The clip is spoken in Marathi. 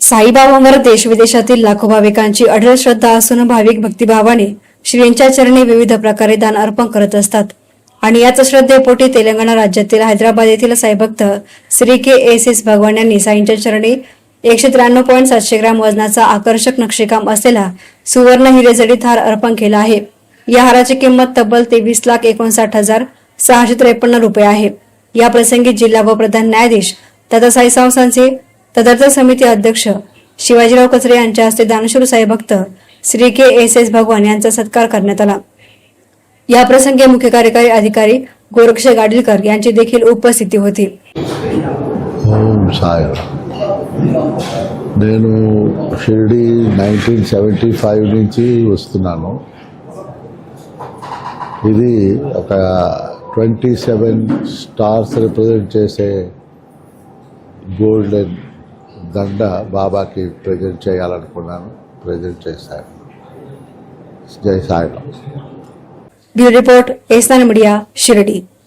साईबाबांवर देशविदेशातील लाखो भाविकांची अढळ श्रद्धा असून भाविक भक्तिभावाने श्रींच्या चरणी विविध प्रकारे दान अर्पण करत असतात आणि याच श्रद्धेपोटी तेलंगणा राज्यातील हैदराबाद येथील साईभक्त श्री के.एस.एस. भगवान यांनी साईंच्या चरणी 193.700 ग्रॅम वजनाचा आकर्षक नक्षीकाम असलेला सुवर्ण हिरे जडित हार अर्पण केला आहे। या हाराची किंमत तब्बल 23,59,653 रुपये आहे। या प्रसंगी जिल्हा व प्रधान न्यायाधीश तथा साई संस्थानचे तदर्थ समिती अध्यक्ष शिवाजीराव कचरे यांच्या हस्ते दानशूर साईभक्त श्री के.एस.एस. भगवान यांचा सत्कार करण्यात आला। या प्रसंगी मुख्य कार्यकारी अधिकारी गोरक्ष गाडीलकर यांची देखील उपस्थिती होती। ఓం సాయి నేను షిరిడి 1975 నుంచి వస్తున్నాను। ఇది ఒక 27 స్టార్స్ రిప్రజెంట్ చేసే గోల్డెన్ దండ బాబాకి ప్రజెంట్ చేయాలనుకున్నాను, ప్రజెంట్ చేశాను। జై సాయిరామ్। ब्युरो रिपोर्ट एसनान मीडिया शिर्डी।